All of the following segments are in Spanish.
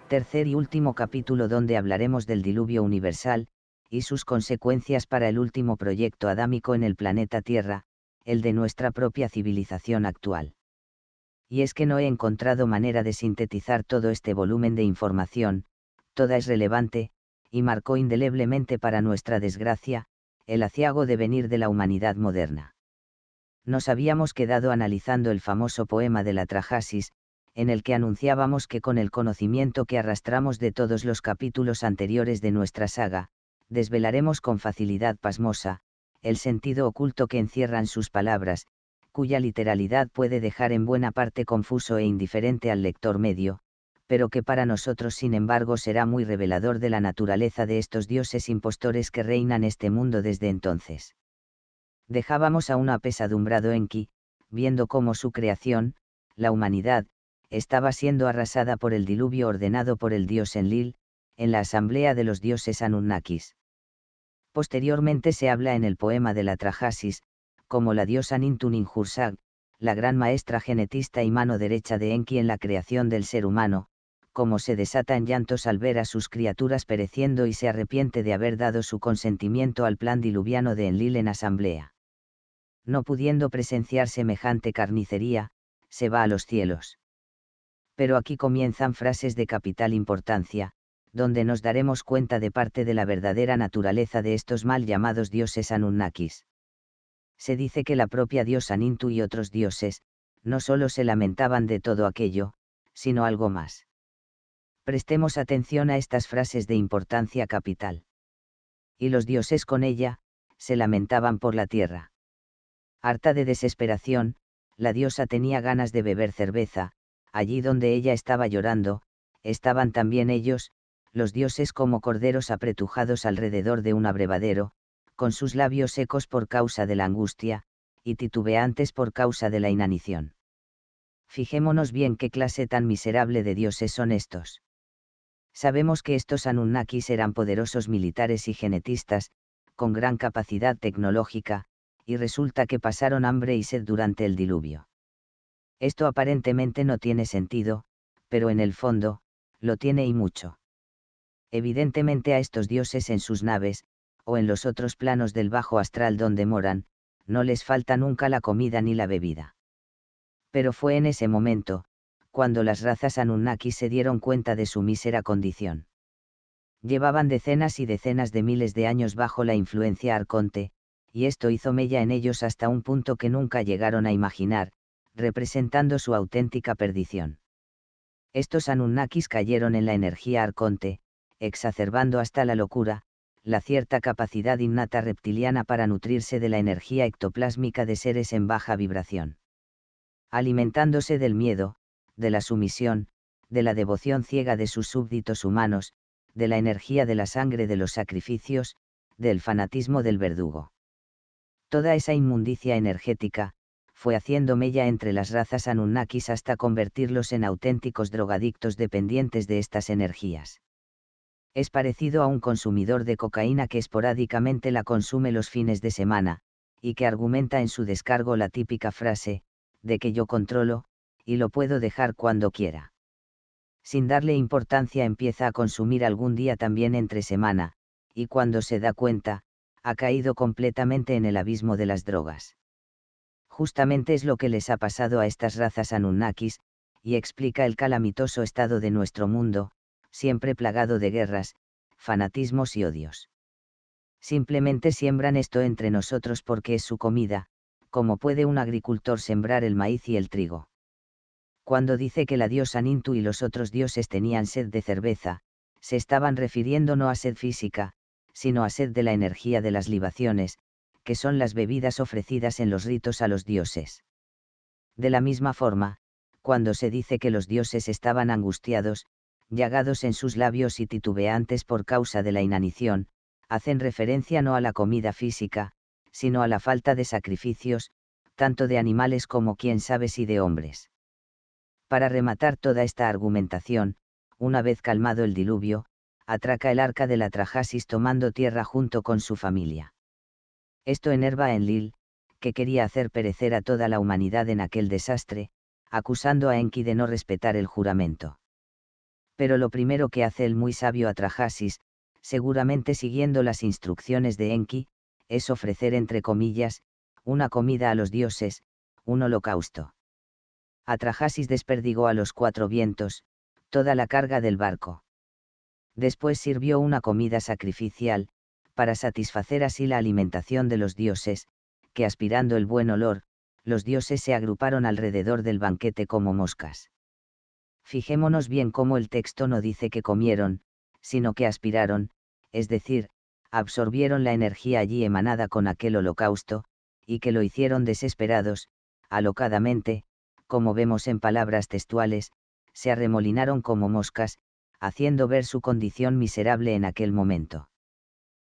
Tercer y último capítulo donde hablaremos del diluvio universal, y sus consecuencias para el último proyecto adámico en el planeta Tierra, el de nuestra propia civilización actual. Y es que no he encontrado manera de sintetizar todo este volumen de información, toda es relevante, y marcó indeleblemente para nuestra desgracia, el aciago devenir de la humanidad moderna. Nos habíamos quedado analizando el famoso poema de la Trajasis, en el que anunciábamos que con el conocimiento que arrastramos de todos los capítulos anteriores de nuestra saga, desvelaremos con facilidad pasmosa, el sentido oculto que encierran sus palabras, cuya literalidad puede dejar en buena parte confuso e indiferente al lector medio, pero que para nosotros sin embargo será muy revelador de la naturaleza de estos dioses impostores que reinan este mundo desde entonces. Dejábamos a un apesadumbrado Enki, viendo cómo su creación, la humanidad, estaba siendo arrasada por el diluvio ordenado por el dios Enlil, en la asamblea de los dioses Anunnakis. Posteriormente se habla en el poema de la Trajasis, como la diosa Nintu-Ninhursag, la gran maestra genetista y mano derecha de Enki en la creación del ser humano, como se desata en llantos al ver a sus criaturas pereciendo y se arrepiente de haber dado su consentimiento al plan diluviano de Enlil en asamblea. No pudiendo presenciar semejante carnicería, se va a los cielos. Pero aquí comienzan frases de capital importancia, donde nos daremos cuenta de parte de la verdadera naturaleza de estos mal llamados dioses Anunnakis. Se dice que la propia diosa Nintu y otros dioses, no solo se lamentaban de todo aquello, sino algo más. Prestemos atención a estas frases de importancia capital. Y los dioses con ella, se lamentaban por la tierra. Harta de desesperación, la diosa tenía ganas de beber cerveza, allí donde ella estaba llorando, estaban también ellos, los dioses como corderos apretujados alrededor de un abrevadero, con sus labios secos por causa de la angustia, y titubeantes por causa de la inanición. Fijémonos bien qué clase tan miserable de dioses son estos. Sabemos que estos Anunnakis eran poderosos militares y genetistas, con gran capacidad tecnológica, y resulta que pasaron hambre y sed durante el diluvio. Esto aparentemente no tiene sentido, pero en el fondo, lo tiene y mucho. Evidentemente a estos dioses en sus naves, o en los otros planos del bajo astral donde moran, no les falta nunca la comida ni la bebida. Pero fue en ese momento, cuando las razas Anunnaki se dieron cuenta de su mísera condición. Llevaban decenas y decenas de miles de años bajo la influencia arconte, y esto hizo mella en ellos hasta un punto que nunca llegaron a imaginar, representando su auténtica perdición. Estos Anunnakis cayeron en la energía arconte, exacerbando hasta la locura, la cierta capacidad innata reptiliana para nutrirse de la energía ectoplásmica de seres en baja vibración. Alimentándose del miedo, de la sumisión, de la devoción ciega de sus súbditos humanos, de la energía de la sangre de los sacrificios, del fanatismo del verdugo. Toda esa inmundicia energética, fue haciendo mella entre las razas Anunnakis hasta convertirlos en auténticos drogadictos dependientes de estas energías. Es parecido a un consumidor de cocaína que esporádicamente la consume los fines de semana, y que argumenta en su descargo la típica frase, de que yo controlo, y lo puedo dejar cuando quiera. Sin darle importancia empieza a consumir algún día también entre semana, y cuando se da cuenta, ha caído completamente en el abismo de las drogas. Justamente es lo que les ha pasado a estas razas Anunnakis, y explica el calamitoso estado de nuestro mundo, siempre plagado de guerras, fanatismos y odios. Simplemente siembran esto entre nosotros porque es su comida, como puede un agricultor sembrar el maíz y el trigo. Cuando dice que la diosa Nintu y los otros dioses tenían sed de cerveza, se estaban refiriendo no a sed física, sino a sed de la energía de las libaciones, que son las bebidas ofrecidas en los ritos a los dioses. De la misma forma, cuando se dice que los dioses estaban angustiados, llagados en sus labios y titubeantes por causa de la inanición, hacen referencia no a la comida física, sino a la falta de sacrificios, tanto de animales como quién sabe si de hombres. Para rematar toda esta argumentación, una vez calmado el diluvio, atraca el arca de la Trajasis tomando tierra junto con su familia. Esto enerva a Enlil, que quería hacer perecer a toda la humanidad en aquel desastre, acusando a Enki de no respetar el juramento. Pero lo primero que hace el muy sabio Atrahasis, seguramente siguiendo las instrucciones de Enki, es ofrecer entre comillas, una comida a los dioses, un holocausto. Atrahasis desperdigó a los 4 vientos, toda la carga del barco. Después sirvió una comida sacrificial, para satisfacer así la alimentación de los dioses, que aspirando el buen olor, los dioses se agruparon alrededor del banquete como moscas. Fijémonos bien cómo el texto no dice que comieron, sino que aspiraron, es decir, absorbieron la energía allí emanada con aquel holocausto, y que lo hicieron desesperados, alocadamente, como vemos en palabras textuales, se arremolinaron como moscas, haciendo ver su condición miserable en aquel momento.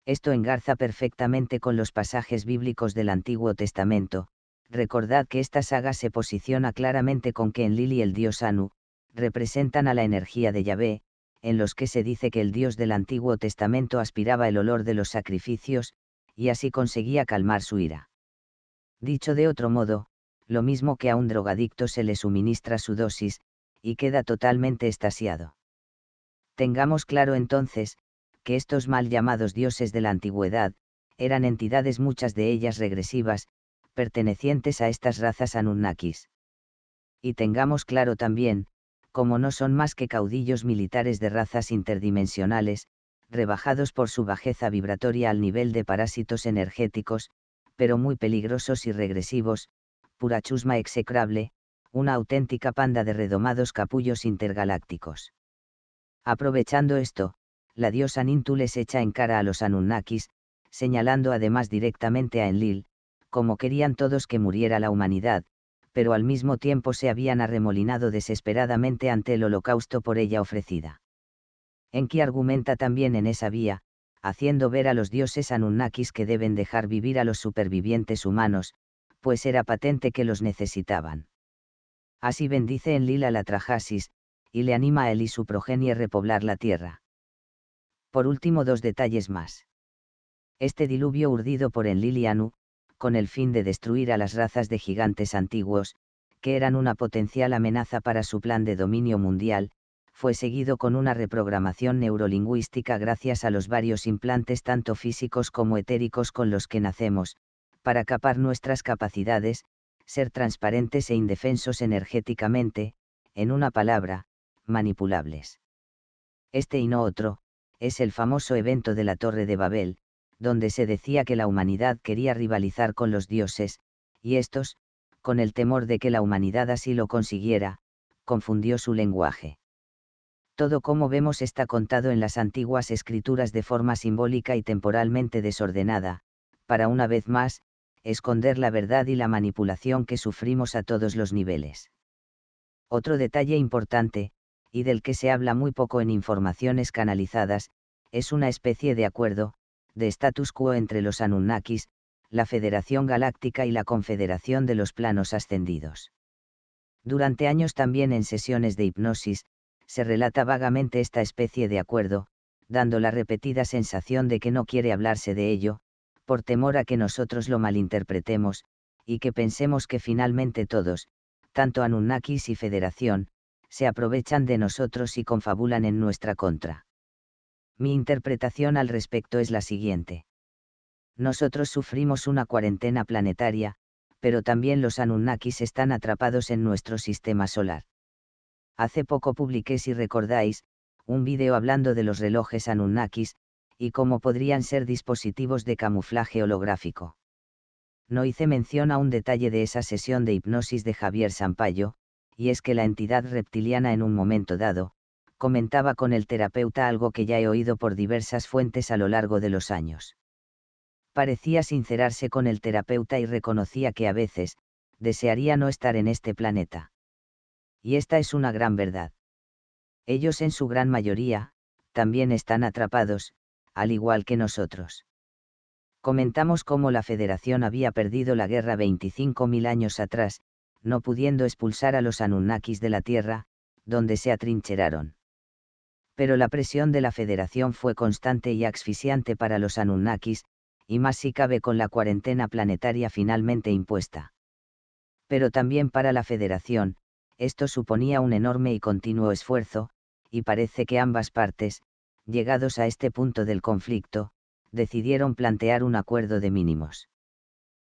Esto engarza perfectamente con los pasajes bíblicos del Antiguo Testamento. Recordad que esta saga se posiciona claramente con que Enlil y el dios Anu representan a la energía de Yahvé, en los que se dice que el dios del Antiguo Testamento aspiraba el olor de los sacrificios, y así conseguía calmar su ira. Dicho de otro modo, lo mismo que a un drogadicto se le suministra su dosis, y queda totalmente extasiado. Tengamos claro entonces, que estos mal llamados dioses de la antigüedad, eran entidades muchas de ellas regresivas, pertenecientes a estas razas Anunnakis. Y tengamos claro también, como no son más que caudillos militares de razas interdimensionales, rebajados por su bajeza vibratoria al nivel de parásitos energéticos, pero muy peligrosos y regresivos, pura chusma execrable, una auténtica panda de redomados capullos intergalácticos. Aprovechando esto, la diosa Nintu les echa en cara a los Anunnakis, señalando además directamente a Enlil, como querían todos que muriera la humanidad, pero al mismo tiempo se habían arremolinado desesperadamente ante el holocausto por ella ofrecida. Enki argumenta también en esa vía, haciendo ver a los dioses Anunnakis que deben dejar vivir a los supervivientes humanos, pues era patente que los necesitaban. Así bendice Enlil a la Atrahasis, y le anima a él y su progenie repoblar la tierra. Por último, 2 detalles más. Este diluvio urdido por Enlil y Anu, con el fin de destruir a las razas de gigantes antiguos, que eran una potencial amenaza para su plan de dominio mundial, fue seguido con una reprogramación neurolingüística gracias a los varios implantes tanto físicos como etéricos con los que nacemos, para capar nuestras capacidades, ser transparentes e indefensos energéticamente, en una palabra, manipulables. Este y no otro, es el famoso evento de la Torre de Babel, donde se decía que la humanidad quería rivalizar con los dioses, y estos, con el temor de que la humanidad así lo consiguiera, confundió su lenguaje. Todo como vemos está contado en las antiguas escrituras de forma simbólica y temporalmente desordenada, para una vez más, esconder la verdad y la manipulación que sufrimos a todos los niveles. Otro detalle importante, y del que se habla muy poco en informaciones canalizadas, es una especie de acuerdo, de status quo entre los Anunnakis, la Federación Galáctica y la Confederación de los Planos Ascendidos. Durante años también en sesiones de hipnosis, se relata vagamente esta especie de acuerdo, dando la repetida sensación de que no quiere hablarse de ello, por temor a que nosotros lo malinterpretemos, y que pensemos que finalmente todos, tanto Anunnakis y Federación, se aprovechan de nosotros y confabulan en nuestra contra. Mi interpretación al respecto es la siguiente. Nosotros sufrimos una cuarentena planetaria, pero también los Anunnakis están atrapados en nuestro sistema solar. Hace poco publiqué, si recordáis, un vídeo hablando de los relojes Anunnakis, y cómo podrían ser dispositivos de camuflaje holográfico. No hice mención a un detalle de esa sesión de hipnosis de Javier Sampayo, y es que la entidad reptiliana en un momento dado, comentaba con el terapeuta algo que ya he oído por diversas fuentes a lo largo de los años. Parecía sincerarse con el terapeuta y reconocía que a veces, desearía no estar en este planeta. Y esta es una gran verdad. Ellos en su gran mayoría, también están atrapados, al igual que nosotros. Comentamos cómo la Federación había perdido la guerra 25.000 años atrás, no pudiendo expulsar a los Anunnakis de la Tierra, donde se atrincheraron. Pero la presión de la Federación fue constante y asfixiante para los Anunnakis, y más si cabe con la cuarentena planetaria finalmente impuesta. Pero también para la Federación, esto suponía un enorme y continuo esfuerzo, y parece que ambas partes, llegados a este punto del conflicto, decidieron plantear un acuerdo de mínimos.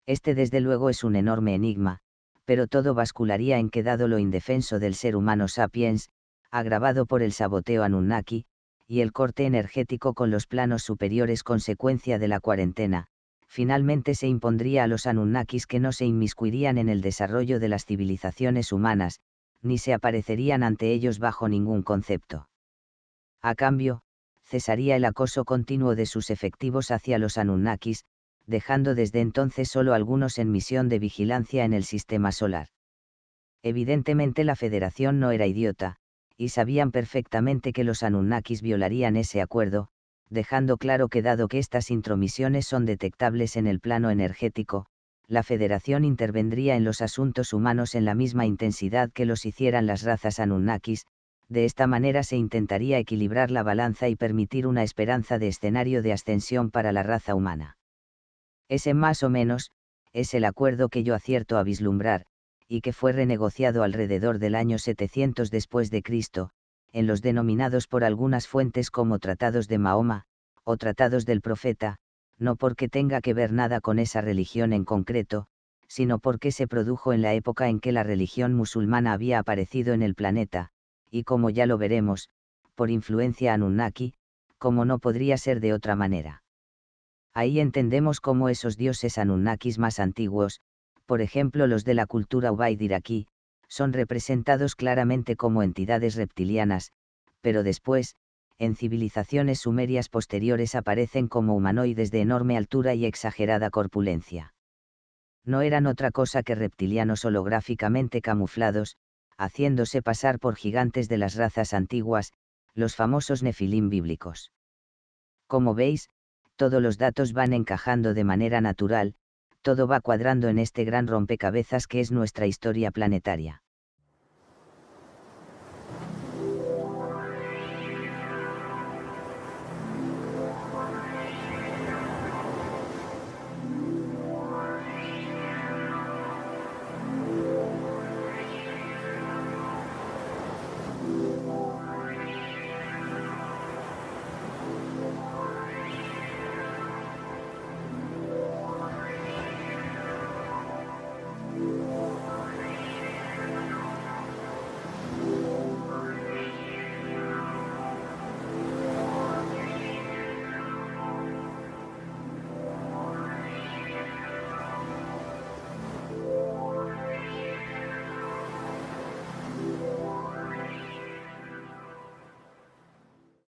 Este desde luego es un enorme enigma, pero todo bascularía en que dado lo indefenso del ser humano sapiens, agravado por el saboteo Anunnaki, y el corte energético con los planos superiores consecuencia de la cuarentena, finalmente se impondría a los Anunnakis que no se inmiscuirían en el desarrollo de las civilizaciones humanas, ni se aparecerían ante ellos bajo ningún concepto. A cambio, cesaría el acoso continuo de sus efectivos hacia los Anunnakis, dejando desde entonces solo algunos en misión de vigilancia en el sistema solar. Evidentemente la Federación no era idiota, y sabían perfectamente que los Anunnakis violarían ese acuerdo, dejando claro que dado que estas intromisiones son detectables en el plano energético, la Federación intervendría en los asuntos humanos en la misma intensidad que los hicieran las razas Anunnakis. De esta manera se intentaría equilibrar la balanza y permitir una esperanza de escenario de ascensión para la raza humana. Ese más o menos, es el acuerdo que yo acierto a vislumbrar, y que fue renegociado alrededor del año 700 después de Cristo, en los denominados por algunas fuentes como Tratados de Mahoma, o Tratados del Profeta, no porque tenga que ver nada con esa religión en concreto, sino porque se produjo en la época en que la religión musulmana había aparecido en el planeta, y como ya lo veremos, por influencia Anunnaki, como no podría ser de otra manera. Ahí entendemos cómo esos dioses Anunnakis más antiguos, por ejemplo los de la cultura Ubaid iraquí, son representados claramente como entidades reptilianas, pero después, en civilizaciones sumerias posteriores aparecen como humanoides de enorme altura y exagerada corpulencia. No eran otra cosa que reptilianos holográficamente camuflados, haciéndose pasar por gigantes de las razas antiguas, los famosos nefilim bíblicos. Como veis, todos los datos van encajando de manera natural, todo va cuadrando en este gran rompecabezas que es nuestra historia planetaria.